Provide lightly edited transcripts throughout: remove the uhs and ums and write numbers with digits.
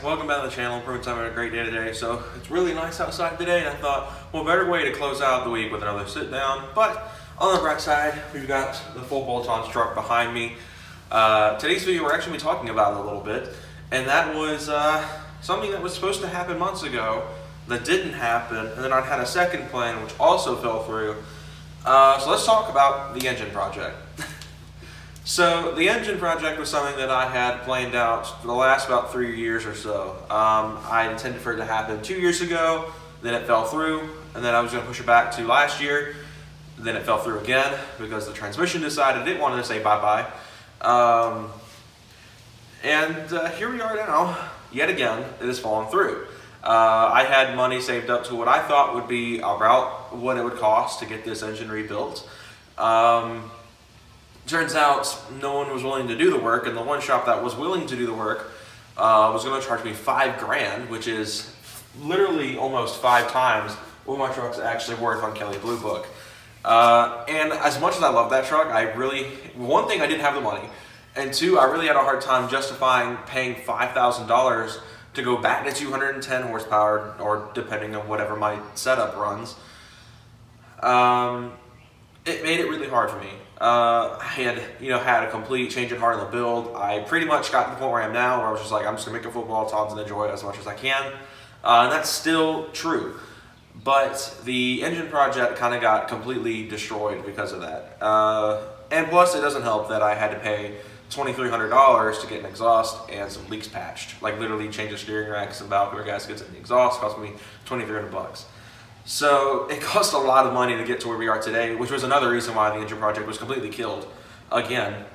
welcome back to the channel. Pretty much having a great day today. So it's really nice outside today, and I thought, well, better way to close out the week with another sit down. But on the bright side, we've got the full bolt-on truck behind me. Today's video, we're actually talking about it a little bit, and that was something that was supposed to happen months ago that didn't happen, and then I had a second plan which also fell through. So let's talk about the engine project. So the engine project was something that I had planned out for the last about 3 years or so. I intended for it to happen 2 years ago, then it fell through, and then I was going to push it back to last year, then it fell through again because the transmission decided it wanted to say bye-bye. Here we are now, yet again, it has fallen through. I had money saved up to what I thought would be about what it would cost to get this engine rebuilt. Turns out no one was willing to do the work, and the one shop that was willing to do the work was going to charge me $5,000, which is literally almost 5 times what my truck's actually worth on Kelley Blue Book. And as much as I love that truck, one thing, I didn't have the money, and two, I really had a hard time justifying paying $5,000 to go back to 210 horsepower, or depending on whatever my setup runs. It made it really hard for me. I had a complete change in heart in the build. I pretty much got to the point where I am now, where I was just like, I'm just gonna make a football tons and enjoy it as much as I can. And that's still true. But the engine project kind of got completely destroyed because of that. And plus, it doesn't help that I had to pay $2,300 to get an exhaust and some leaks patched. Like literally change the steering rack, some valve gaskets, and the exhaust cost me $2,300. So it cost a lot of money to get to where we are today, which was another reason why the engine project was completely killed. Again,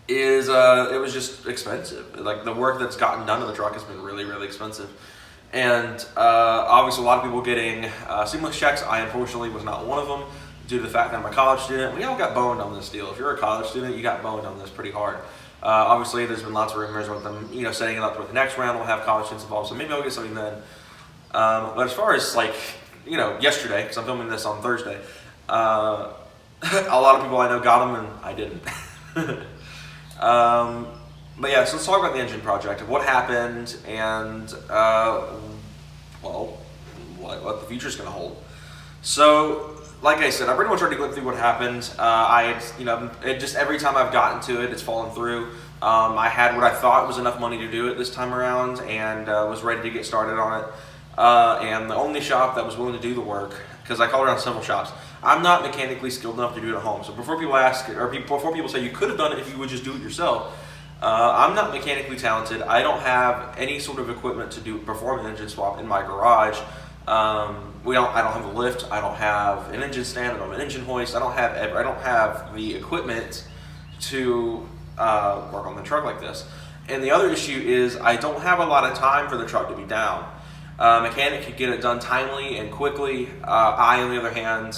it was just expensive. Like the work that's gotten done to the truck has been really, really expensive. And obviously a lot of people getting seamless checks. I unfortunately was not one of them due to the fact that I'm a college student. We all got boned on this deal. If you're a college student, you got boned on this pretty hard. Obviously there's been lots of rumors with them, setting it up with the next round will have college students involved, so maybe I'll get something then. But as far as yesterday, because I'm filming this on Thursday, a lot of people I know got them and I didn't. But yeah, so let's talk about the engine project, what happened, and what the future's going to hold. So, like I said, I pretty much already went through what happened. Every time I've gotten to it, it's fallen through. I had what I thought was enough money to do it this time around, and was ready to get started on it. And the only shop that was willing to do the work, because I called around several shops, I'm not mechanically skilled enough to do it at home. So before people ask, or before people say you could have done it if you would just do it yourself, I'm not mechanically talented. I don't have any sort of equipment to perform an engine swap in my garage. I don't have a lift. I don't have an engine stand. I don't have an engine hoist. I don't have the equipment to work on the truck like this. And the other issue is I don't have a lot of time for the truck to be down. Mechanic could get it done timely and quickly. I, on the other hand,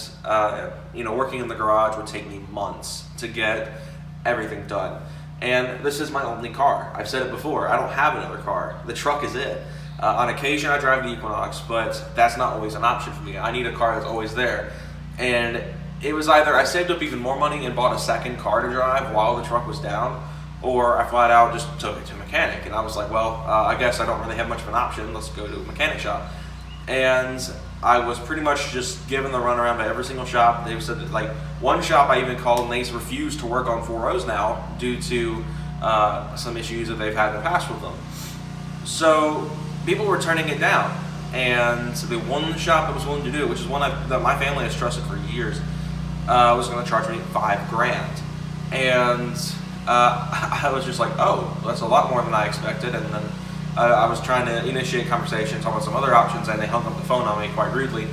working in the garage would take me months to get everything done. And this is my only car. I've said it before, I don't have another car. The truck is it. On occasion I drive the Equinox, but that's not always an option for me. I need a car that's always there. And it was either I saved up even more money and bought a second car to drive while the truck was down, or I flat out just took it to a mechanic. And I was like, well, I guess I don't really have much of an option. Let's go to a mechanic shop. And I was pretty much just given the runaround by every single shop. They said that, one shop I even called, and they refused to work on 4.0s now due to some issues that they've had in the past with them. So people were turning it down. And the one shop that was willing to do it, which is one that my family has trusted for years, was going to charge me $5,000. And I was just like, oh, that's a lot more than I expected. And then I was trying to initiate conversation, talk about some other options, and they hung up the phone on me quite rudely.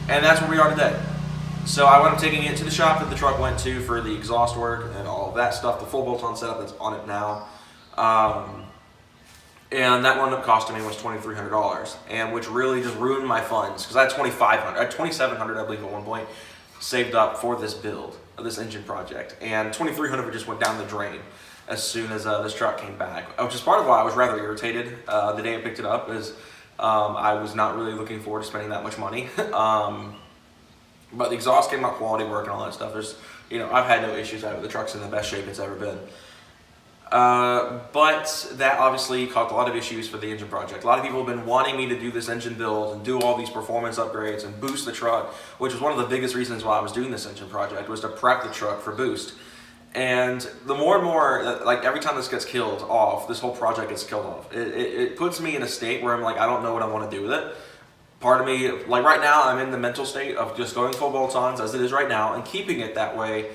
And that's where we are today. So I wound up taking it to the shop that the truck went to for the exhaust work and all of that stuff, the full bolt-on setup that's on it now. And that wound up costing me was $2,300, and which really just ruined my funds, because I had $2,500, I had $2,700, I believe, at one point, saved up for this build, this engine project, and $2,300 just went down the drain as soon as this truck came back, which is part of why I was rather irritated the day I picked it up, is I was not really looking forward to spending that much money. But the exhaust came out quality work and all that stuff. I've had no issues out of it. The truck's in the best shape it's ever been. But that obviously caused a lot of issues for the engine project. A lot of people have been wanting me to do this engine build and do all these performance upgrades and boost the truck, which was one of the biggest reasons why I was doing this engine project, was to prep the truck for boost. And the more and more, like every time this gets killed off, this whole project gets killed off. It puts me in a state where I'm like, I don't know what I want to do with it. Part of me, like right now, I'm in the mental state of just going full bolt-ons as it is right now and keeping it that way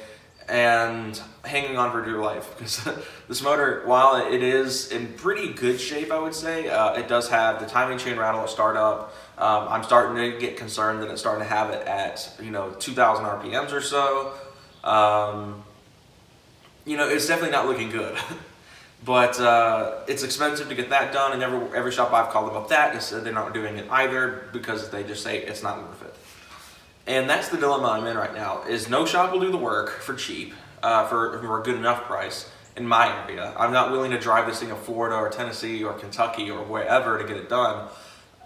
and hanging on for dear life. Because this motor, while it is in pretty good shape, I would say, it does have the timing chain rattle at startup. I'm starting to get concerned that it's starting to have it at 2,000 RPMs or so. It's definitely not looking good. But it's expensive to get that done, and every shop I've called about that is said they're not doing it either because they just say it's not worth it. And that's the dilemma I'm in right now, is no shop will do the work for cheap, for a good enough price in my area. I'm not willing to drive this thing to Florida or Tennessee or Kentucky or wherever to get it done.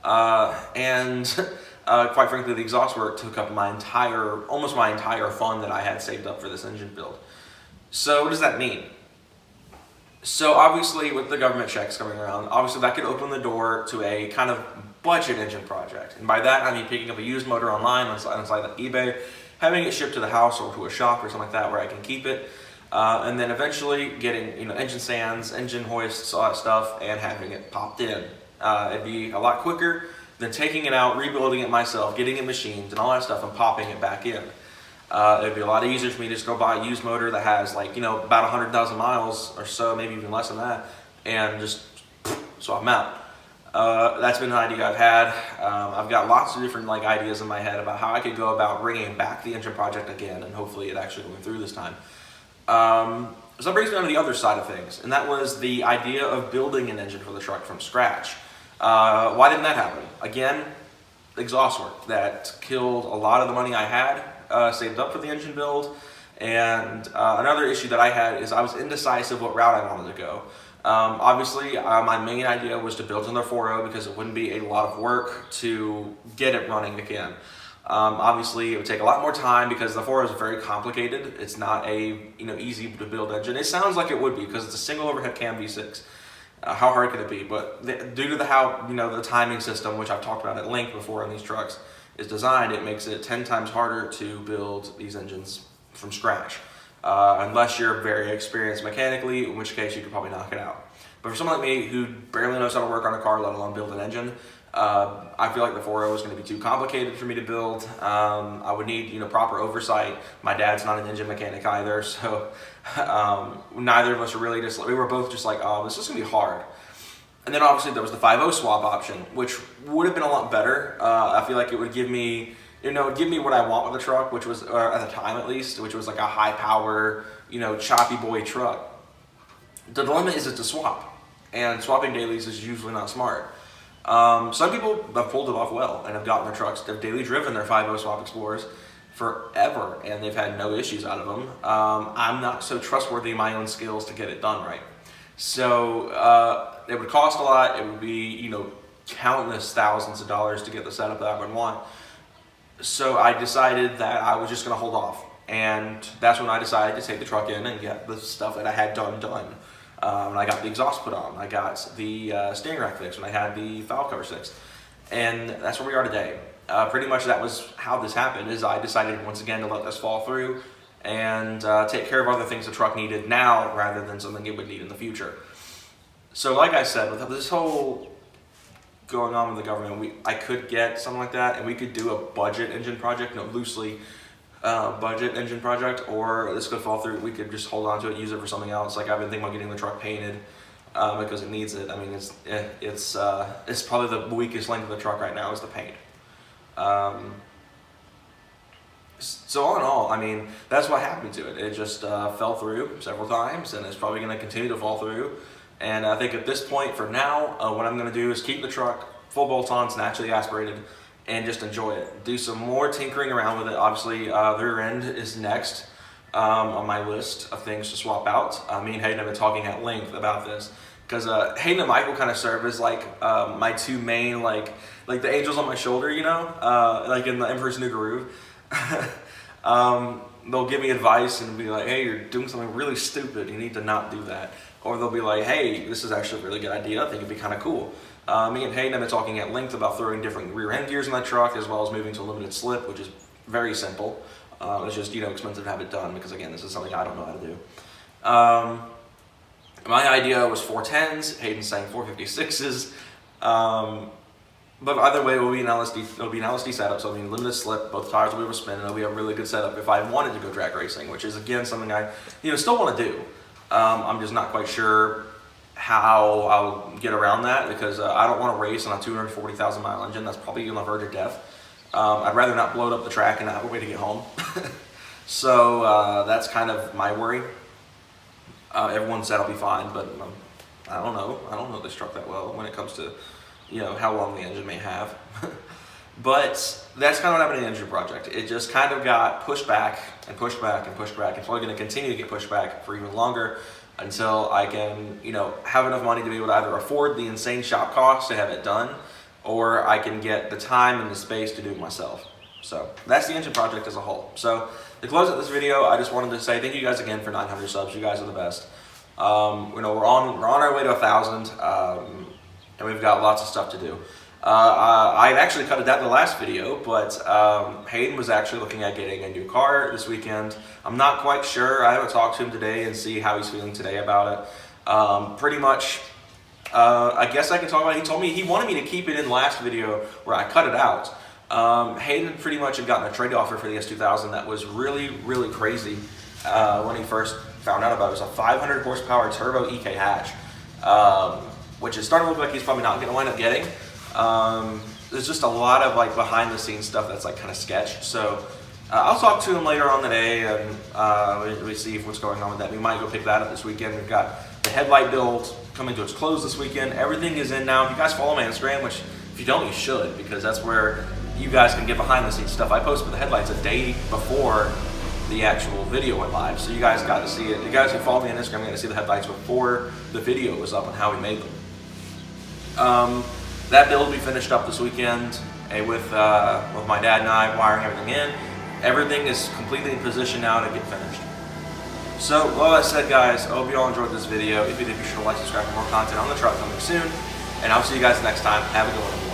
Quite frankly, the exhaust work took up almost my entire fund that I had saved up for this engine build. So what does that mean? So obviously with the government checks coming around, obviously that could open the door to a kind of budget engine project. And by that I mean picking up a used motor online on site like eBay, having it shipped to the house or to a shop or something like that where I can keep it, and then eventually getting engine stands, engine hoists, all that stuff, and having it popped in. It'd be a lot quicker than taking it out, rebuilding it myself, getting it machined and all that stuff and popping it back in. It'd be a lot easier for me to just go buy a used motor that has about 100,000 miles or so, maybe even less than that, and just swap them out. That's been an idea I've had. I've got lots of different ideas in my head about how I could go about bringing back the engine project again, and hopefully it actually going through this time. So that brings me on to the other side of things, and that was the idea of building an engine for the truck from scratch. Why didn't that happen? Again, exhaust work that killed a lot of the money I had saved up for the engine build. And another issue that I had is I was indecisive what route I wanted to go. Obviously, my main idea was to build another 4.0 because it wouldn't be a lot of work to get it running again. Obviously, it would take a lot more time because the 4.0 is very complicated. It's not a easy to build engine. It sounds like it would be because it's a single overhead cam V6. How hard could it be? But due to the timing system, which I've talked about at length before on these trucks, is designed, it makes it 10 times harder to build these engines from scratch. Unless you're very experienced mechanically, in which case you could probably knock it out. But for someone like me who barely knows how to work on a car, let alone build an engine, I feel like the 4.0 is going to be too complicated for me to build. I would need proper oversight. My dad's not an engine mechanic either, so neither of us are really we were both just like, oh, this is going to be hard. And then obviously there was the 5.0 swap option, which would have been a lot better. I feel like it would give me, what I want with the truck, which was, at the time at least, which was like a high power, choppy boy truck. The dilemma is it's a swap, and swapping dailies is usually not smart. Some people have pulled it off well and have gotten their trucks, they've daily driven their 5.0 swap Explorers forever, and they've had no issues out of them. I'm not so trustworthy in my own skills to get it done right. So it would cost a lot. It would be, countless thousands of dollars to get the setup that I would want. So I decided that I was just going to hold off. And that's when I decided to take the truck in and get the stuff that I had done. When I got the exhaust put on, I got the steering rack fixed, when I had the valve cover fixed. And that's where we are today. Pretty much that was how this happened, is I decided once again to let this fall through and take care of other things the truck needed now rather than something it would need in the future. So like I said, with this whole going on with the government, I could get something like that, and we could do a budget engine project, loosely budget engine project, or this could fall through. We could just hold on to it, use it for something else. Like I've been thinking about getting the truck painted because it needs it. I mean, it's probably the weakest link of the truck right now is the paint. So all in all, I mean, that's what happened to it. It just fell through several times, and it's probably going to continue to fall through. And I think at this point, for now, what I'm going to do is keep the truck full bolt-ons, naturally aspirated, and just enjoy it. Do some more tinkering around with it. Obviously, the rear end is next on my list of things to swap out. Me and Hayden have been talking at length about this, because Hayden and Michael kind of serve as my two main, like the angels on my shoulder, like in the Emperor's New Groove. They'll give me advice and be like, hey, you're doing something really stupid, you need to not do that. or they'll be like, hey, this is actually a really good idea. I think it'd be kind of cool. Me and Hayden have been talking at length about throwing different rear end gears in that truck, as well as moving to limited slip, which is very simple. It's just, expensive to have it done because, again, this is something I don't know how to do. My idea was 410s. Hayden's saying 456s. But either way, it'll be an LSD setup. So limited slip. Both tires will be able to spin, and it'll be a really good setup if I wanted to go drag racing, which is again something I, still want to do. I'm just not quite sure how I'll get around that because I don't want to race on a 240,000 mile engine. That's probably on the verge of death. I'd rather not blow up the track and not have a way to get home. So that's kind of my worry. Everyone said I'll be fine, but I don't know. I don't know this truck that well when it comes to, how long the engine may have. But that's kind of what happened in the engine project. It just kind of got pushed back and pushed back and pushed back. It's probably going to continue to get pushed back for even longer until I can, have enough money to be able to either afford the insane shop costs to have it done, or I can get the time and the space to do it myself. So that's the engine project as a whole. So to close out this video, I just wanted to say thank you guys again for 900 subs. You guys are the best. We're on our way to 1,000, and we've got lots of stuff to do. I had actually cut it down in the last video, but Hayden was actually looking at getting a new car this weekend. I'm not quite sure. I haven't talked to him today and see how he's feeling today about it. Pretty much, I guess I can talk about it. He told me he wanted me to keep it in the last video where I cut it out. Hayden pretty much had gotten a trade offer for the S2000 that was really, really crazy when he first found out about it. It was a 500 horsepower turbo EK hatch, which is starting to look like he's probably not going to wind up getting. There's just a lot of behind the scenes stuff that's kind of sketched. So I'll talk to him later on today and we see what's going on with that. We might go pick that up this weekend. We've got the headlight build coming to its close this weekend. Everything is in now. If you guys follow my Instagram, which if you don't, you should, because that's where you guys can get behind the scenes stuff. I posted the headlights a day before the actual video went live, so you guys got to see it. You guys can follow me on Instagram, got to see the headlights before the video was up and how we made them. That build will be finished up this weekend with my dad and I wiring everything in. Everything is completely in position now to get finished. So, well, that said, guys, I hope you all enjoyed this video. If you did, be sure to like, subscribe for more content on the truck coming soon. And I'll see you guys next time. Have a good one.